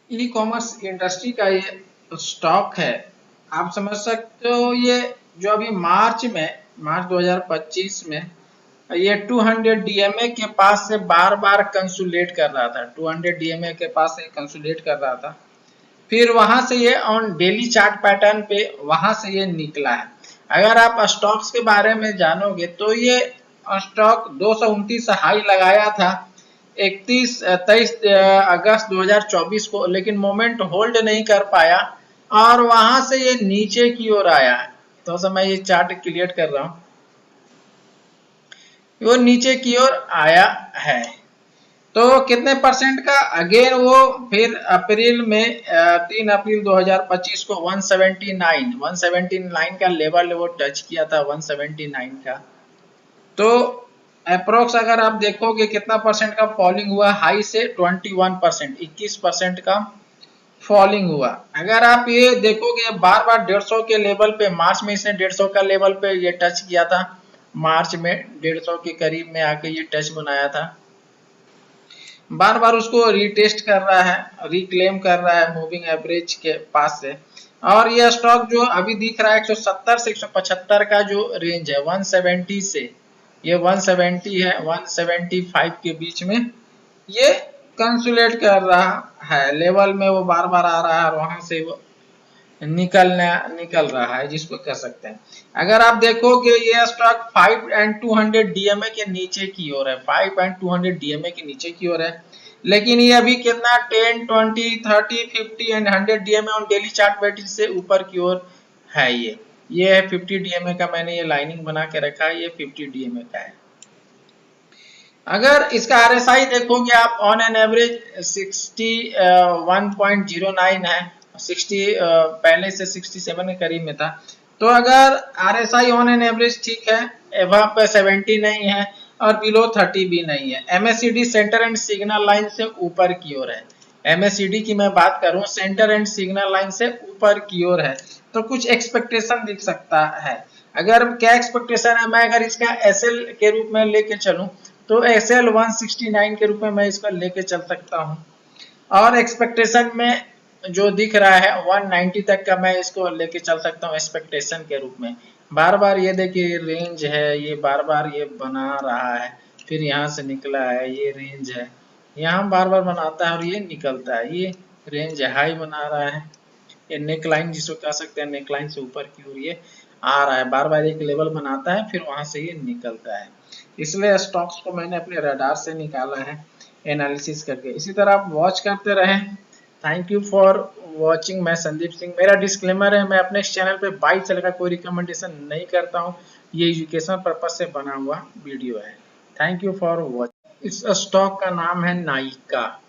E commerce industry का ये stock है। आप समझ सकते हो ये जो अभी मार्च 2025 में ये 200 डीएमए के पास से बार बार कंसोलिडेट कर रहा था, 200 डीएमए के पास से कंसोलिडेट कर रहा था। फिर वहां से ये ऑन डेली चार्ट पैटर्न पे वहां से ये निकला है। अगर आप स्टॉक्स के बारे में जानोगे तो ये स्टॉक 229 हाई लगाया था 23 अगस्त 2024 को, लेकिन मोमेंट होल्ड नहीं कर पाया और वहां से ये नीचे की ओर आया है। तो समय ये चार्ट क्लियर कर रहा हूं, वो नीचे की ओर आया है। तो कितने परसेंट का अगेन वो फिर अप्रैल में 3 अप्रैल 2025 को 179 का लेवल वो टच किया था, 179 का। तो अप्रोक्स अगर आप देखोगे कितना परसेंट का फॉलिंग हुआ, हाई से 21%, 21% का फॉलिंग हुआ। अगर आप ये देखोगे बार बार 150 के लेवल पे, मार्च में इसने 150 का लेवल पे ये टच किया था, मार्च में 150 के करीब में आके ये टच बनाया था, बार बार उसको रीटेस्ट कर रहा है, रिक्लेम कर रहा है मूविंग एवरेज के पास से। और ये स्टॉक जो अभी दिख रहा है 170 से 175 का जो रेंज है, 170 से ये 170 है 175 के बीच में ये कंसोलिडेट कर रहा है लेवल में, वो बार बार आ रहा है और वहां से वो निकल रहा है, जिसको कह सकते हैं। अगर आप देखोगे ये स्टॉक 5 एंड 200 डीएमए के नीचे की ओर है, 5 एंड 200 डीएमए के नीचे की ओर है, लेकिन ये अभी कितना 10 20 30 50 and 100 DMA on daily chart battery से ऊपर की ओर है। ये है 50 डीएमए का, मैंने ये लाइनिंग बना के रखा है, ये 50 डीएमए का है। अगर इसका आरएसआई देखोगे आप ऑन एन एवरेज 61.09 है, 60 पहले से 67 के करीब में था। तो अगर आरएसआई ऑन एन एवरेज ठीक है, एवं पे 70 नहीं है और बिलो 30 भी नहीं है, MSCD centre and signal line से ऊपर की ओर है, एमएससीडी की मैं बात करूं सेंटर एंड सिग्नल लाइन से ऊपर की ओर है, तो कुछ एक्सपेक्टेशन दिख सकता है। अगर क्या एक्सपेक्टेशन है, मैं अगर इसका एसएल के रूप में लेके चलूं तो एसएल 169 के रूप में मैं इसको लेके चल सकता हूं, और एक्सपेक्टेशन में जो दिख रहा है 190 तक का मैं इसको लेके चल सकता हूं एक्सपेक्टेशन के रूप में। बार बार ये देखिए रेंज है, ये बार बार ये बना रहा है, फिर यहाँ से निकला है, ये रेंज है, यहाँ बार बार बनाता है और ये निकलता है, ये रेंज हाई बना रहा है, ये नेक लाइन जिसको कह सकते हैं, नेक लाइन से ऊपर की ओर ये आ रहा है, बार बार एक लेवल बनाता है फिर वहां से ये निकलता है। इसलिए स्टॉक्स को मैंने अपने रडार से निकाला है एनालिसिस करके। इसी तरह आप वॉच करते रहें। Thank you for watching. मैं संदीप सिंह। मेरा डिस्क्लेमर है, मैं अपने इस चैनल पे बाई सेल का कोई रिकमेंडेशन नहीं करता हूँ, ये एजुकेशन पर्पज से बना हुआ वीडियो है। Thank you for watching. इस स्टॉक का नाम है नाइका।